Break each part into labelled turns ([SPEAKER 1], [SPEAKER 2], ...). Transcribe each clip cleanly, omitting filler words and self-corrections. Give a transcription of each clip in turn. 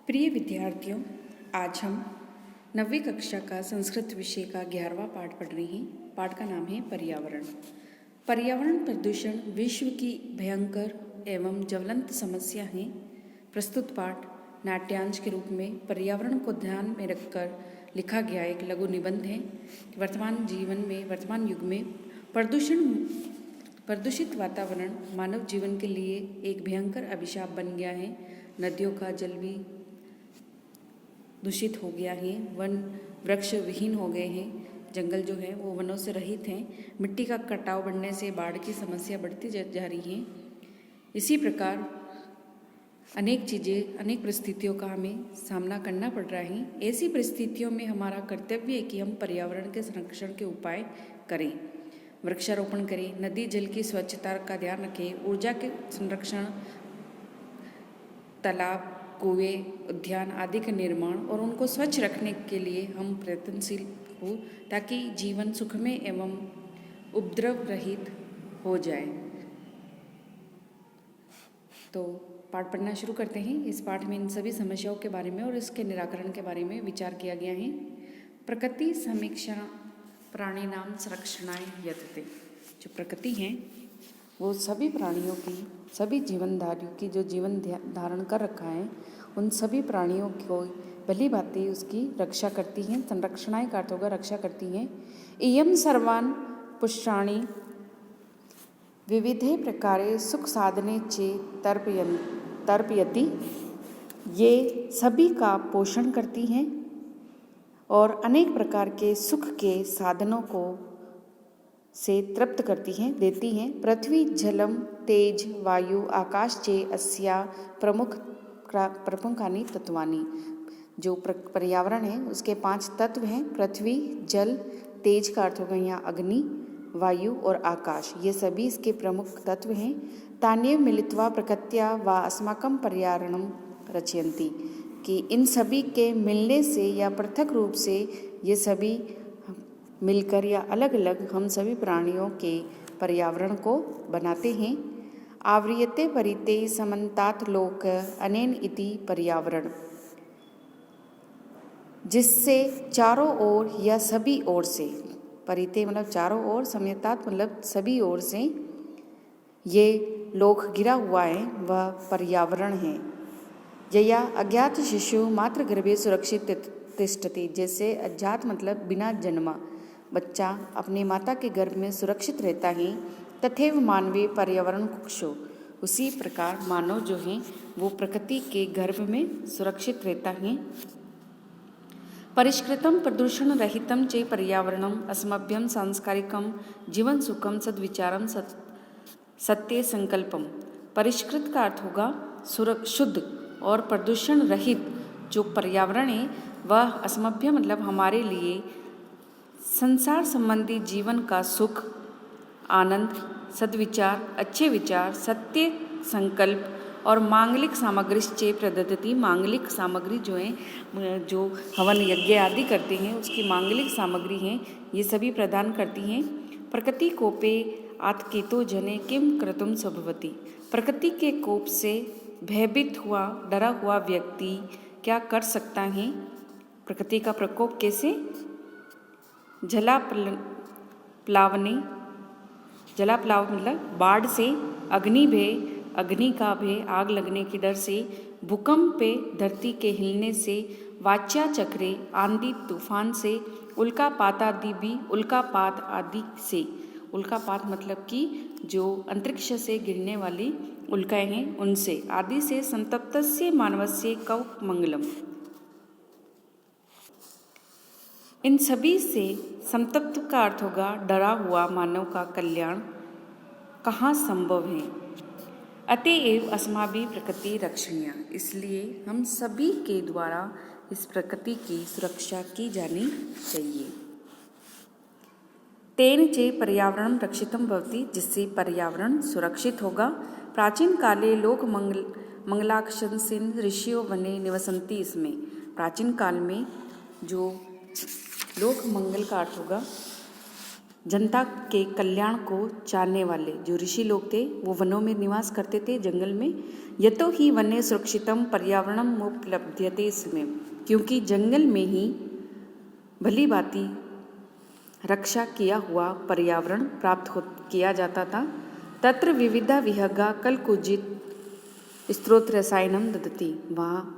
[SPEAKER 1] प्रिय विद्यार्थियों, आज हम 9वीं कक्षा का संस्कृत विषय का 11वां पाठ पढ़ रहे हैं। पाठ का नाम है पर्यावरण। पर्यावरण प्रदूषण विश्व की भयंकर एवं ज्वलंत समस्या है। प्रस्तुत पाठ नाट्यांश के रूप में पर्यावरण को ध्यान में रखकर लिखा गया एक लघु निबंध है। वर्तमान युग में प्रदूषित वातावरण मानव जीवन के लिए एक भयंकर अभिशाप बन गया है। नदियों का जल भी दूषित हो गया है, वन वृक्ष विहीन हो गए हैं, जंगल जो है वो वनों से रहित हैं, मिट्टी का कटाव बढ़ने से बाढ़ की समस्या बढ़ती जा रही है। इसी प्रकार अनेक परिस्थितियों का हमें सामना करना पड़ रहा है। ऐसी परिस्थितियों में हमारा कर्तव्य है कि हम पर्यावरण के संरक्षण के उपाय करें, वृक्षारोपण करें, नदी जल की स्वच्छता का ध्यान रखें, ऊर्जा के संरक्षण, तालाब, कुएं, उद्यान आदि के निर्माण और उनको स्वच्छ रखने के लिए हम प्रयत्नशील हो, ताकि जीवन सुखमय एवं उपद्रव रहित हो जाए। तो पाठ पढ़ना शुरू करते हैं। इस पाठ में इन सभी समस्याओं के बारे में और इसके निराकरण के बारे में विचार किया गया है। प्रकृति समीक्षा प्राणी नाम संरक्षणाय यतते। जो प्रकृति है वो सभी प्राणियों की, सभी जीवनधारियों की जो जीवन धारण कर रखा है, उन सभी प्राणियों को भली भांति उसकी रक्षा करती हैं। संरक्षणाय का अर्थ होगा रक्षा करती हैं। इयं सर्वान् पुष्टाणि विविधे प्रकारे सुख साधने चे तर्पयति। ये सभी का पोषण करती हैं और अनेक प्रकार के सुख के साधनों को से तृप्त करती हैं, देती हैं। पृथ्वी जलम तेज वायु आकाश चे अस्या प्रमुखानि तत्वानि। जो पर्यावरण है उसके 5 तत्व हैं। पृथ्वी, जल, तेज का अर्थ होगा यहाँ अग्नि, वायु और आकाश, ये सभी इसके प्रमुख तत्व हैं। तान्येव मिलित्वा प्रकृत्या व अस्माकं पर्यावरणं रचयन्ति। कि इन सभी के मिलने से या पृथक रूप से ये सभी मिलकर या अलग अलग हम सभी प्राणियों के पर्यावरण को बनाते हैं। आव्रियते परिते समन्तात लोक अनेन इति पर्यावरण, जिससे चारों ओर या सभी ओर से, परिते मतलब चारों ओर, समन्तात मतलब सभी ओर से ये लोक घिरा हुआ है, वह पर्यावरण है। यया अज्ञात शिशु मात्र गर्भे सुरक्षित तिष्ठति। जैसे अज्ञात मतलब बिना जन्मा बच्चा अपने माता के गर्भ में सुरक्षित रहता है, तथैव मानवे पर्यावरण कुक्षो, उसी प्रकार मानव जो है वो प्रकृति के गर्भ में सुरक्षित रहता है। परिष्कृतं प्रदूषण रहितं चे पर्यावरणम अस्मभ्यं सांस्कारिकं जीवन सुखम सद्विचारम सत्य संकल्पम। परिष्कृत का अर्थ होगा शुद्ध और प्रदूषण रहित जो पर्यावरण है वह अस्मभ्य मतलब हमारे लिए संसार संबंधी जीवन का सुख, आनंद, सद्विचार, अच्छे विचार, सत्य संकल्प और मांगलिक सामग्री चे प्रदत्ति। मांगलिक सामग्री जो है, जो हवन यज्ञ आदि करते हैं उसकी मांगलिक सामग्री हैं, ये सभी प्रदान करती हैं। प्रकृति कोपे आतकेतो जने किम क्रतुम संभवति। प्रकृति के कोप से भयभीत हुआ, डरा हुआ व्यक्ति क्या कर सकता है। प्रकृति का प्रकोप कैसे? जलाप्लाव मतलब बाढ़ से, अग्नि का भय आग लगने के डर से, भूकंप पे धरती के हिलने से, वाच्या चक्रे आंधी तूफान से, उल्कापात आदि से। उल्कापात मतलब कि जो अंतरिक्ष से गिरने वाली उल्काएं हैं उनसे, आदि से, संतप्तस्य मानवस्य कौ मंगलम। इन सभी से संतप्त का अर्थ होगा डरा हुआ मानव का कल्याण कहाँ संभव है। अतएव अस्माभिः प्रकृति रक्षणीया, इसलिए हम सभी के द्वारा इस प्रकृति की सुरक्षा की जानी चाहिए। तेन चे पर्यावरण रक्षितं भवति, जिससे पर्यावरण सुरक्षित होगा। प्राचीन काले लोक मंगलाकांक्षिन् ऋषियो वने निवसन्ति। इसमें प्राचीन काल में जो लोक मंगल का अर्थ होगा जनता के कल्याण को चाहने वाले जो ऋषि लोग थे वो वनों में निवास करते थे, जंगल में। यतो ही वने सुरक्षितम पर्यावरणम उपलब्ध्यते स्म, क्योंकि जंगल में ही भली भांति रक्षा किया हुआ पर्यावरण प्राप्त किया जाता था। तत्र विविधा विहगा कलकुजित स्त्रोत रसायनम ददती, वहाँ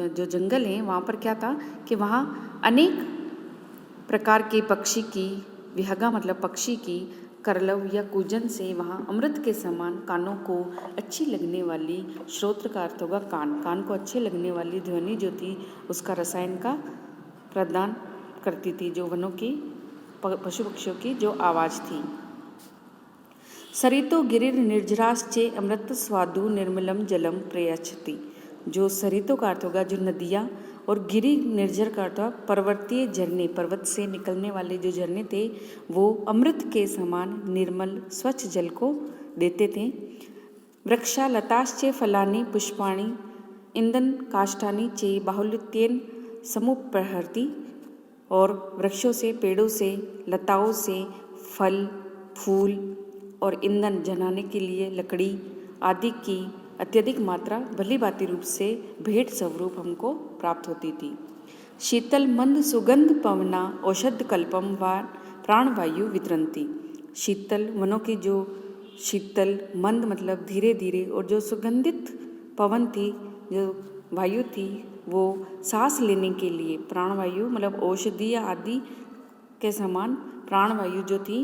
[SPEAKER 1] जो जंगल है वहाँ पर क्या था कि वहाँ अनेक प्रकार के पक्षी की, विहगा मतलब पक्षी की, करलव या कूजन से वहाँ अमृत के समान कानों को अच्छी लगने वाली, श्रोत्र का अर्थ होगा कान, कान को अच्छे लगने वाली ध्वनि जो थी उसका रसायन का प्रदान करती थी, जो वनों की पशु पक्षियों की जो आवाज़ थी। सरितो गिरिर निर्जराश्चे अमृत स्वादु निर्मलम जलम प्रयच्छति, जो सरितों का अर्थ होगा जो नदियाँ, और गिरि निर्जर का अर्थ पर्वतीय झरने, पर्वत से निकलने वाले जो झरने थे वो अमृत के समान निर्मल स्वच्छ जल को देते थे। वृक्षा लताश्चे फलानि पुष्पाणि इंदन काष्ठानि चे बाहुल्यतेन समुपहरति, और वृक्षों से, पेड़ों से, लताओं से फल, फूल और ईंधन जलाने के लिए लकड़ी आदि की अत्यधिक मात्रा भली भांति रूप से भेंट स्वरूप हमको प्राप्त होती थी। शीतल मंद सुगंध पवना औषध कल्पम व प्राणवायु वितरंती, शीतल वनों की जो शीतल मंद मतलब धीरे धीरे, और जो सुगंधित पवन थी, जो वायु थी, वो सांस लेने के लिए, प्राणवायु मतलब औषधीय आदि के समान प्राणवायु जो थी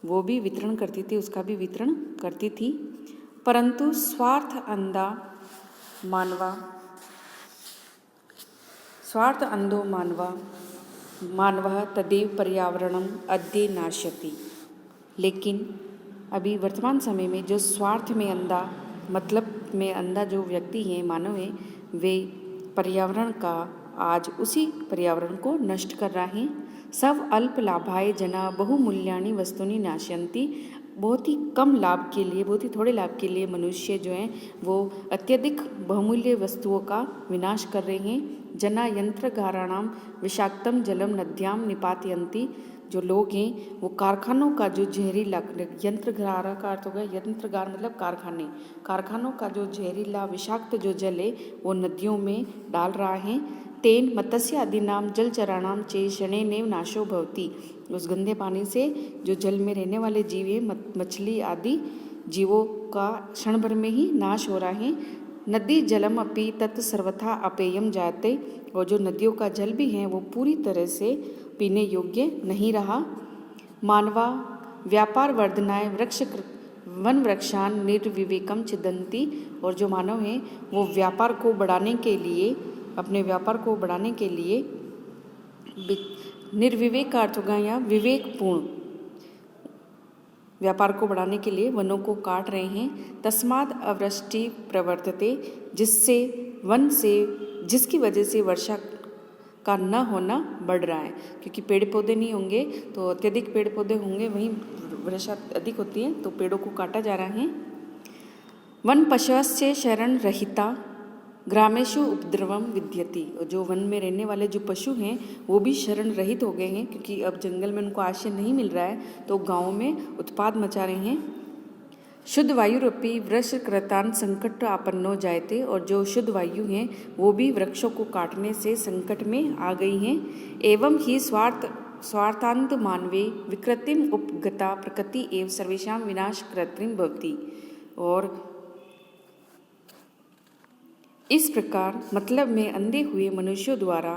[SPEAKER 1] वो भी वितरण करती थी, उसका भी वितरण करती थी। परंतु स्वार्थ अंधो मानवः तदेव पर्यावरणम अद्य नाशयति, लेकिन अभी वर्तमान समय में जो स्वार्थ में अंधा, मतलब में अंधा जो व्यक्ति हैं, मानव हैं, वे पर्यावरण का आज उसी पर्यावरण को नष्ट कर रहे हैं। सब अल्प लाभाय जना बहुमूल्यानि वस्तुनि नाशयन्ति, बहुत ही कम लाभ के लिए, बहुत ही थोड़े लाभ के लिए मनुष्य जो हैं वो अत्यधिक बहुमूल्य वस्तुओं का विनाश कर रहे हैं। जना यंत्रगाराणाम विषाक्तम जलम नद्याम निपातयन्ति, जो लोग हैं वो कारखानों का जो जहरीला, यंत्रगारा का अर्थ होगा, यंत्रगार मतलब कारखाने, कारखानों का जो जहरीला विषाक्त जो जल है वो नदियों में डाल रहा है। तेन मत्स्य आदिनाम जलचराणाम चे शनैनेव नाशो भवति, उस गंदे पानी से जो जल में रहने वाले जीव हैं, मछली आदि जीवों का क्षण भर में ही नाश हो रहा है। नदी जलम अपि तत् सर्वथा अपेयम जाते, और जो नदियों का जल भी है वो पूरी तरह से पीने योग्य नहीं रहा। मानवा व्यापार वर्धनाय वन वृक्षान निर्विवेकम छिदन्ति, और जो मानव हैं वो व्यापार को बढ़ाने के लिए, अपने व्यापार को बढ़ाने के लिए, निर्विवेक का अर्थ होगा या विवेकपूर्ण व्यापार को बढ़ाने के लिए वनों को काट रहे हैं। तस्माद अवृष्टि प्रवर्तते, जिससे वन से, जिसकी वजह से वर्षा का न होना बढ़ रहा है, क्योंकि पेड़ पौधे नहीं होंगे तो अत्यधिक पेड़ पौधे होंगे, वहीं वर्षा अधिक होती है, तो पेड़ों को काटा जा रहा है। वन पशवस्य शरण रहिता ग्रामेशु उपद्रवम विद्यति, जो वन में रहने वाले जो पशु हैं वो भी शरण रहित हो गए हैं, क्योंकि अब जंगल में उनको आश्रय नहीं मिल रहा है तो गाँव में उत्पाद मचा रहे हैं। शुद्ध वायुरूपी वृक्षकृतान संकट आपन्नो जायते, और जो शुद्ध वायु हैं वो भी वृक्षों को काटने से संकट में आ गई हैं। एवं ही स्वार्थांत मानवे विकृतिम उपगता प्रकृति एवं सर्वेषां विनाश कृत्रिम भवति, और इस प्रकार मतलब में अंधे हुए मनुष्यों द्वारा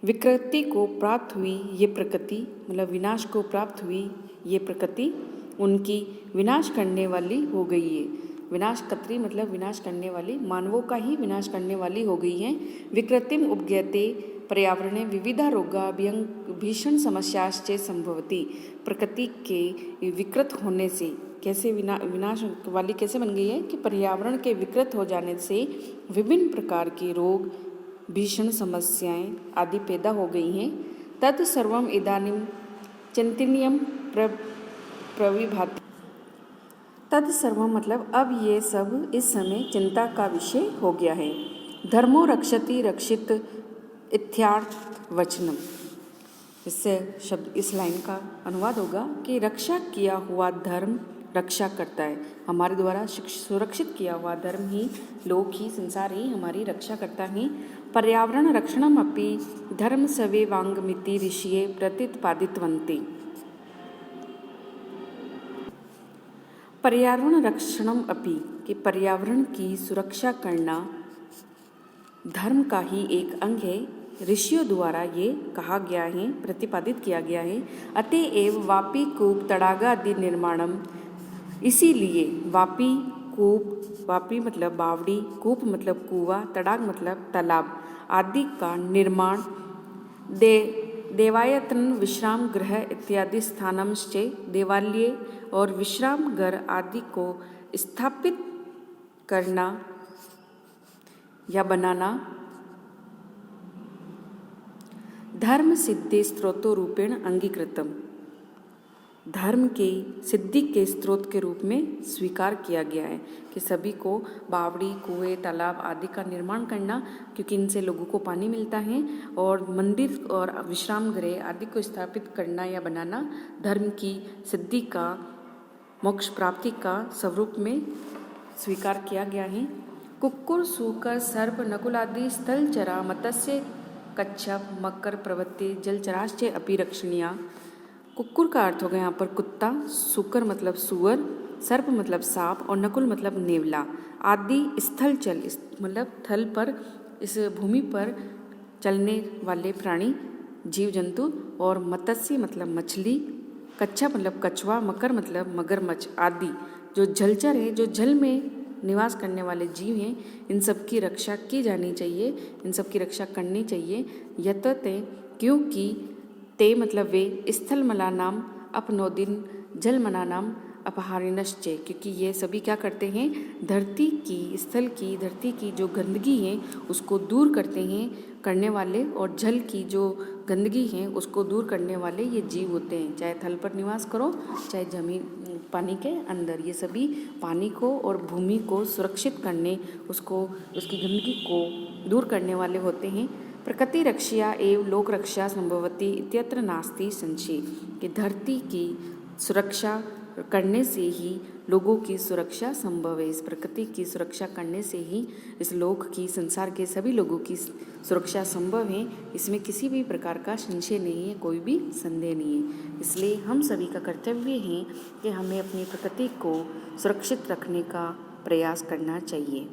[SPEAKER 1] विकृति को प्राप्त हुई ये प्रकृति, मतलब विनाश को प्राप्त हुई ये प्रकृति उनकी विनाश करने वाली हो गई है। विनाशकर्त्री मतलब विनाश करने वाली, मानवों का ही विनाश करने वाली हो गई हैं। विकृतिम उपज्ञते पर्यावरणे विविधा रोगा भीषण समस्याश्च संभवती, प्रकृति के विकृत होने से कैसे विनाश वाली कैसे बन गई है कि पर्यावरण के विकृत हो जाने से विभिन्न प्रकार के रोग, भीषण समस्याएं आदि पैदा हो गई हैं। तत् सर्वम इदानीं चिंतनीयम प्रविभाति, तत् सर्वम मतलब अब ये सब इस समय चिंता का विषय हो गया है। धर्मो रक्षति रक्षित इत्यार्थ वचनम, इससे शब्द, इस लाइन का अनुवाद होगा कि रक्षा किया हुआ धर्म रक्षा करता है। हमारे द्वारा सुरक्षित किया हुआ धर्म ही, लोक ही, संसार ही हमारी रक्षा करता है। पर्यावरण रक्षणम अपि धर्म सवेवांगमिति ऋषिये प्रतिपादितवन्ते। पर्यावरण रक्षणम अपि कि पर्यावरण की सुरक्षा करना धर्म का ही एक अंग है। ऋषियों द्वारा ये कहा गया है, प्रतिपादित किया गया है। अतएव वापी कूप तड़ागादि निर्माणम, इसीलिए वापी कूप, वापी मतलब बावड़ी, कूप मतलब कुआं, तड़ाग मतलब तालाब आदि का निर्माण, देवायतन विश्राम गृह इत्यादि स्थानमश्चे, देवालय और विश्राम घर आदि को स्थापित करना या बनाना धर्म सिद्धि स्त्रोतो रूपेण अंगीकृतम, धर्म के सिद्धि के स्रोत के रूप में स्वीकार किया गया है कि सभी को बावड़ी, कुएं, तालाब आदि का निर्माण करना, क्योंकि इनसे लोगों को पानी मिलता है, और मंदिर और विश्राम गृह आदि को स्थापित करना या बनाना धर्म की सिद्धि का, मोक्ष प्राप्ति का स्वरूप में स्वीकार किया गया है। कुक्कुर, सूकर, सर्प, नकुल आदि स्थलचरा, मत्स्य, कच्छप, मकर प्रवृत्ति जलचराश्च अपि रक्षणीया। कुक्कुर का अर्थ हो गया यहाँ पर कुत्ता, सूकर मतलब सुअर, सर्प मतलब सांप और नकुल मतलब नेवला आदि स्थलचल मतलब थल पर, इस भूमि पर चलने वाले प्राणी, जीव जंतु, और मत्स्य मतलब मछली, कच्छा मतलब कछुआ, मकर मतलब मगरमच्छ आदि जो जलचर है, जो जल में निवास करने वाले जीव हैं, इन सब की रक्षा की जानी चाहिए, इन सब की रक्षा करनी चाहिए। यतते क्योंकि ते मतलब वे, स्थलमलानाम अपनोदिन जलमनानाम अपहारिणश्चे, क्योंकि ये सभी क्या करते हैं, धरती की, स्थल की, धरती की जो गंदगी है उसको दूर करते हैं, करने वाले, और जल की जो गंदगी है उसको दूर करने वाले ये जीव होते हैं। चाहे थल पर निवास करो, चाहे जमीन पानी के अंदर, ये सभी पानी को और भूमि को सुरक्षित करने, उसको, उसकी गंदगी को दूर करने वाले होते हैं। प्रकृति रक्षया एवं लोक रक्षा संभवती इत्यत्र नास्ति संशय, कि धरती की सुरक्षा करने से ही लोगों की सुरक्षा संभव है। इस प्रकृति की सुरक्षा करने से ही इस लोक की, संसार के सभी लोगों की सुरक्षा संभव है। इसमें किसी भी प्रकार का संशय नहीं है, कोई भी संदेह नहीं है। इसलिए हम सभी का कर्तव्य है कि हमें अपनी प्रकृति को सुरक्षित रखने का प्रयास करना चाहिए।